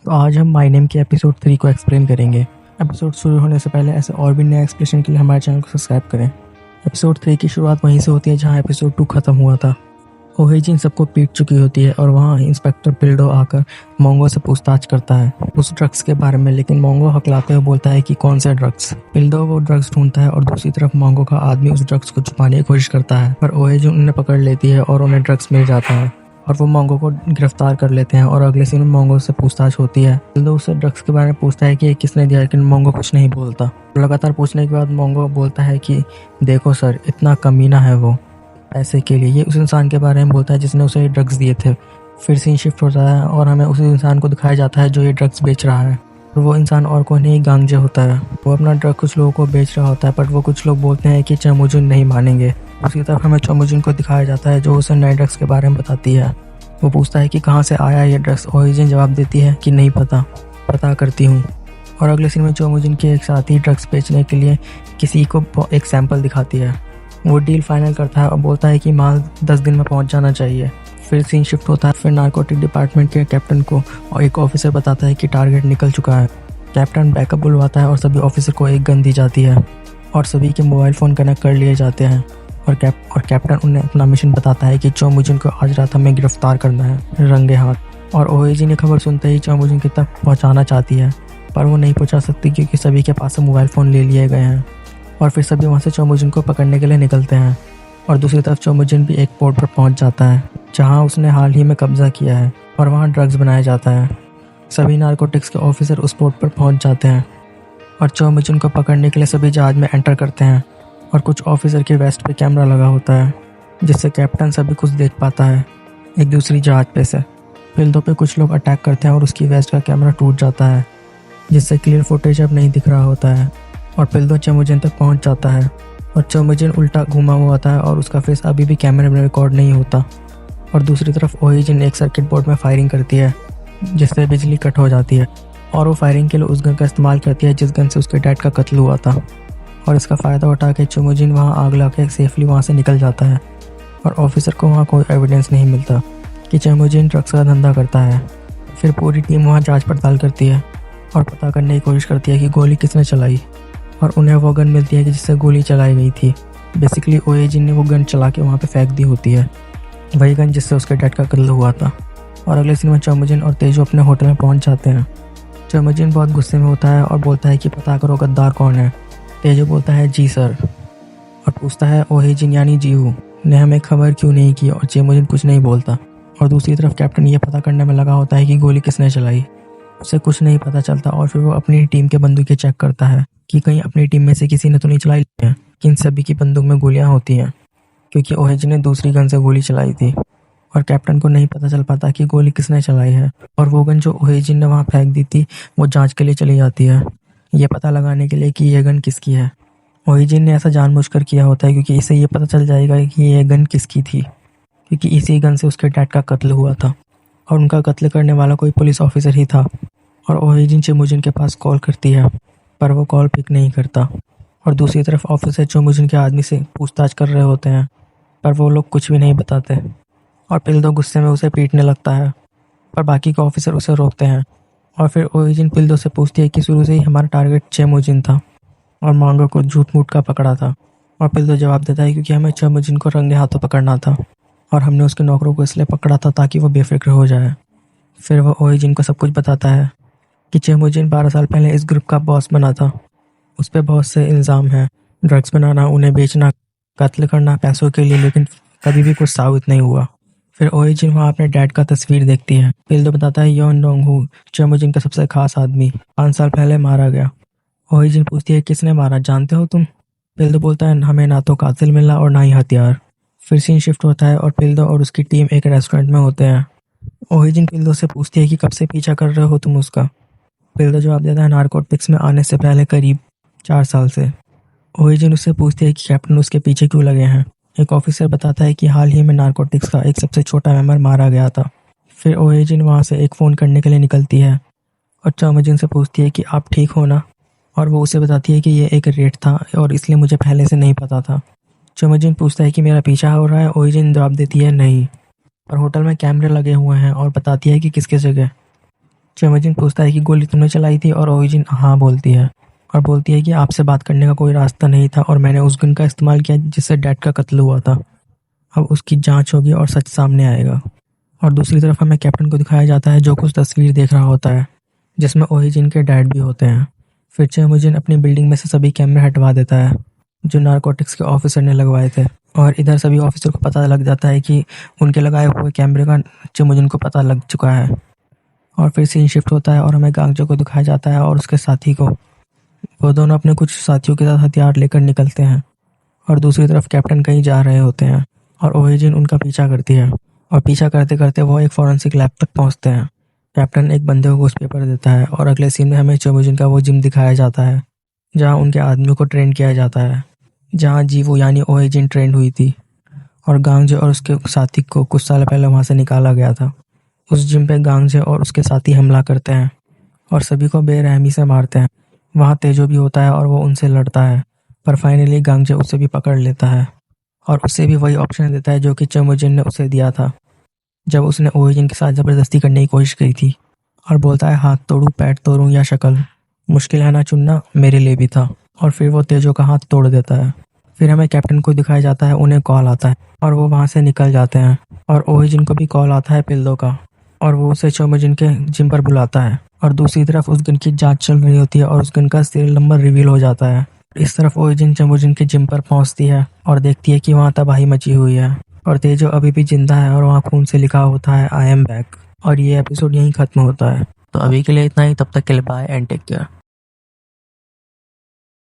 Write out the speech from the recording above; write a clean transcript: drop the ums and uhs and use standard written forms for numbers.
तो आज हम माय नेम के एपिसोड 3 को एक्सप्लेन करेंगे। एपिसोड शुरू होने से पहले ऐसे और भी नए एक्सप्लेनेशन के लिए हमारे चैनल को सब्सक्राइब करें। एपिसोड 3 की शुरुआत वहीं से होती है जहां एपिसोड 2 खत्म हुआ था। ओहेजिन सबको पीट चुकी होती है और वहां इंस्पेक्टर पिल्डो आकर मोंगो से पूछताछ करता है उस ड्रग्स के बारे में, लेकिन मोंगो हकलाते हुए बोलता है कि कौन से ड्रग्स। पिल्डो वो ड्रग्स ढूंढता है और दूसरी तरफ मोंगो का आदमी उस ड्रग्स को छुपाने की कोशिश करता है, पर ओहेजिन उन्हें पकड़ लेती है और उन्हें ड्रग्स मिल जाता है और वो मोंगो को गिरफ्तार कर लेते हैं। और अगले सीन में मोंगो से पूछताछ होती है। पिल्डो उससे ड्रग्स के बारे में पूछता है कि ये किसने दिया, लेकिन मोंगो कुछ नहीं बोलता। लगातार पूछने के बाद मोंगो बोलता है कि देखो सर, इतना कमीना है वो पैसे के लिए। ये उस इंसान के बारे में बोलता है जिसने उसे ड्रग्स दिए थे। फिर सीन शिफ्ट होता है और हमें उस इंसान को दिखाया जाता है जो ये ड्रग्स बेच रहा है। और वो इंसान और कोई नहीं, गांगजे होता है। वो अपना ड्रग कुछ लोगों को बेच रहा होता है, पर वो कुछ लोग बोलते हैं कि चमुजुन नहीं मानेंगे। उसकी तरफ हमें चमुजुन को दिखाया जाता है जो उसे नए ड्रग्स के बारे में बताती है। वो पूछता है कि कहाँ से आया ये ड्रग्स। ओहेजिन जवाब देती है कि नहीं पता करती हूँ। और अगले सीन में चमुजुन के एक साथी ड्रग्स बेचने के लिए किसी को एक सैंपल दिखाती है। वो डील फाइनल करता है और बोलता है कि माल 10 दिन में पहुंच जाना चाहिए। फिर सीन शिफ्ट होता है। फिर नारकोटिक डिपार्टमेंट के कैप्टन को और एक ऑफिसर बताता है कि टारगेट निकल चुका है। कैप्टन बैकअप बुलवाता है और सभी ऑफिसर को एक गन दी जाती है और सभी के मोबाइल फ़ोन कनेक्ट कर लिए जाते हैं। और कैप्टन उन्हें अपना मिशन बताता है कि चमुजुन को आज रात हमें गिरफ्तार करना है रंगे हाथ। और ओहेजिन ने खबर सुनते ही चमुजुन की तक पहुँचाना चाहती है, पर वो नहीं पहुँचा सकती क्योंकि सभी के पास से मोबाइल फ़ोन ले लिए गए हैं। और फिर सभी वहाँ से चमुजुन को पकड़ने के लिए निकलते हैं। और दूसरी तरफ चमुजुन भी एक पोर्ट पर पहुँच जाता है जहाँ उसने हाल ही में कब्जा किया है और वहाँ ड्रग्स बनाया जाता है। सभी नारकोटिक्स के ऑफिसर उस पोर्ट पर पहुँच जाते हैं और चमुजुन को पकड़ने के लिए सभी जहाज में एंटर करते हैं। और कुछ ऑफिसर के वेस्ट पे कैमरा लगा होता है जिससे कैप्टन सभी कुछ देख पाता है एक दूसरी जहाज पे से। पिल्डो पे कुछ लोग अटैक करते हैं और उसकी वेस्ट का कैमरा टूट जाता है जिससे क्लियर फुटेज अब नहीं दिख रहा होता है। और पिल्डो चमुजुन तक पहुंच जाता है और चमुजुन उल्टा घुमा हुआ होता है और उसका फेस अभी भी कैमरे में रिकॉर्ड नहीं होता। और दूसरी तरफ ओहेजिन एक सर्किट बोर्ड में फायरिंग करती है जिससे बिजली कट हो जाती है और वो फायरिंग के लिए उस गन का इस्तेमाल करती है जिस गन से उसके डैड का कत्ल हुआ था। और इसका फ़ायदा उठा के चमुजुन वहाँ आग लगा के सेफली वहाँ से निकल जाता है और ऑफिसर को वहाँ कोई एविडेंस नहीं मिलता कि चमुजुन ड्रग्स का धंधा करता है। फिर पूरी टीम वहाँ जाँच पड़ताल करती है और पता करने की कोशिश करती है कि गोली किसने चलाई। और उन्हें वो गन मिलती है कि जिससे गोली चलाई गई थी। बेसिकली ओहेजिन ने वो गन चला के वहाँ पे फेंक दी होती है, वही गन जिससे उसके डैड का कत्ल हुआ था। और अगले सीन में चमुजुन और तेजो अपने होटल में पहुँच जाते हैं। चमुजुन बहुत गुस्से में होता है और बोलता है कि पता करो गद्दार कौन है। तेजो बोलता है जी सर, और पूछता है ओहेजिन यानी जीहू ने हमें खबर क्यों नहीं की, और चमुजुन कुछ नहीं बोलता। और दूसरी तरफ कैप्टन ये पता करने में लगा होता है कि गोली किसने चलाई। उसे कुछ नहीं पता चलता और फिर वो अपनी टीम के बंदूकें चेक करता है कि कहीं अपनी टीम में से किसी ने तो नहीं चलाई है। इन सभी की बंदूक में गोलियां होती हैं क्योंकि ओहेजिन ने दूसरी गन से गोली चलाई थी। और कैप्टन को नहीं पता चल पाता कि गोली किसने चलाई है। और वो गन जो ओहेजिन ने वहाँ फेंक दी थी वो जांच के लिए चली जाती है, ये पता लगाने के लिए कि ये गन किसकी है। ओहेजिन ने ऐसा जानबूझकर किया होता है क्योंकि इससे ये पता चल जाएगा कि ये गन किसकी थी, क्योंकि इसी गन से उसके डैड का कत्ल हुआ था और उनका कत्ल करने वाला कोई पुलिस ऑफिसर ही था। और ओहेजिन चमुजुन के पास कॉल करती है पर वो कॉल पिक नहीं करता। और दूसरी तरफ ऑफिसर चमुजुन के आदमी से पूछताछ कर रहे होते हैं पर वो लोग कुछ भी नहीं बताते। और पिल्डो गुस्से में उसे पीटने लगता है पर बाकी के ऑफिसर उसे रोकते हैं। और फिर ओहेजिन पिल्डो से पूछती है कि शुरू से ही हमारा टारगेट चमुजुन था और मोंगो को झूठ मूठ का पकड़ा था। और पिल्डो जवाब देता है क्योंकि हमें चमुजुन को रंगे हाथों पकड़ना था और हमने उसके नौकरों को इसलिए पकड़ा था ताकि वो बेफिक्र हो जाए। फिर वो ओहेजिन को सब कुछ बताता है कि चमुजुन 12 साल पहले इस ग्रुप का बॉस बना था। उस पर बहुत से इल्ज़ाम हैं, ड्रग्स बनाना, उन्हें बेचना, कत्ल करना पैसों के लिए, लेकिन कभी भी कुछ साबित नहीं हुआ। फिर ओहेजिन वहाँ अपने डैड का तस्वीर देखती है। पिल्डो बताता है योन डोंगहू चमुजुन का सबसे खास आदमी 5 साल पहले मारा गया। ओहेजिन पूछती है किसने मारा, जानते हो तुम? पिल्डो बोलता है हमें ना तो कातिल मिला और ना ही हथियार। फिर सीन शिफ्ट होता है और पिल्डो और उसकी टीम एक रेस्टोरेंट में होते हैं। ओहेजिन पिल्डो से पूछती है कि कब से पीछा कर रहे हो तुम उसका। पिल्डो जवाब देता है नारकोटिक्स में आने से पहले करीब 4 साल से। ओहेजिन उससे पूछती है कि कैप्टन उसके पीछे क्यों लगे हैं। एक ऑफिसर बताता है कि हाल ही में नारकोटिक्स का एक सबसे छोटा मेंबर मारा गया था। फिर ओहेजिन वहाँ से एक फ़ोन करने के लिए निकलती है और चमुजुन से पूछती है कि आप ठीक हो ना। और वो उसे बताती है कि ये एक रेड था और इसलिए मुझे पहले से नहीं पता था। चमुजुन पूछता है कि मेरा पीछा हो रहा है। ओहेजिन जवाब देती है नहीं, पर होटल में कैमरे लगे हुए हैं और बताती है कि किसकी जगह। चेमोजिन पूछता है कि गोली तुमने चलाई थी और ओहिजिन हाँ बोलती है और बोलती है कि आपसे बात करने का कोई रास्ता नहीं था और मैंने उस गन का इस्तेमाल किया जिससे डैड का कत्ल हुआ था। अब उसकी जांच होगी और सच सामने आएगा। और दूसरी तरफ हमें कैप्टन को दिखाया जाता है जो कुछ तस्वीर देख रहा होता है जिसमें ओहिजिन के डैड भी होते हैं। फिर चेमोजिन अपनी बिल्डिंग में से सभी कैमरे हटवा देता है जो नारकोटिक्स के ऑफिसर ने लगवाए थे और इधर सभी ऑफिसर को पता लग जाता है कि उनके लगाए हुए कैमरे का चेमोजिन को पता लग चुका है। और फिर सीन शिफ्ट होता है और हमें गांगजो को दिखाया जाता है और उसके साथी को। वो दोनों अपने कुछ साथियों के साथ हथियार लेकर निकलते हैं और दूसरी तरफ कैप्टन कहीं जा रहे होते हैं और ओहिजिन उनका पीछा करती है और पीछा करते करते वो एक फॉरेंसिक लैब तक पहुंचते हैं। कैप्टन एक बंदे को घूस पेपर देता है और अगले सीन में हमें चेमोजिन का वो जिम दिखाया जाता है जहाँ उनके आदमियों को ट्रेन किया जाता है, जहाँ जीवो यानी ओहिजिन ट्रेंड हुई थी और गांगजे और उसके साथी को कुछ साल पहले वहाँ से निकाला गया था। उस जिम पे गांगजे और उसके साथी हमला करते हैं और सभी को बेरहमी से मारते हैं। वहाँ तेजो भी होता है और वो उनसे लड़ता है पर फाइनली गांगजे उसे भी पकड़ लेता है और उसे भी वही ऑप्शन देता है जो कि चेमोजिन ने उसे दिया था जब उसने ओहिजिन के साथ ज़बरदस्ती करने की कोशिश की थी और बोलता है हाथ तोड़ूं, पैर तोड़ूं या शक्ल, मुश्किल है ना चुनना, मेरे लिए भी था। और फिर वो तेजो का हाथ तोड़ देता है। फिर हमें कैप्टन को दिखाया जाता है, उन्हें कॉल आता है और वो वहाँ से निकल जाते हैं और ओहिजिन को भी कॉल आता है पिल्दो का और वो उसे चेमोजिन के जिम पर बुलाता है और दूसरी तरफ उस गन की जांच चल रही होती है और उस गन का सीरियल नंबर रिवील हो जाता है। इस तरफ ओहिजिन चेमोजिन के जिम पर पहुंचती है और देखती है कि वहाँ तबाही मची हुई है और तेजो अभी भी जिंदा है और वहाँ खून से लिखा होता है आई एम बैक। और ये एपिसोड यहीं खत्म होता है। तो अभी के लिए इतना ही, तब तक के लिए बाय एंड टेक केयर।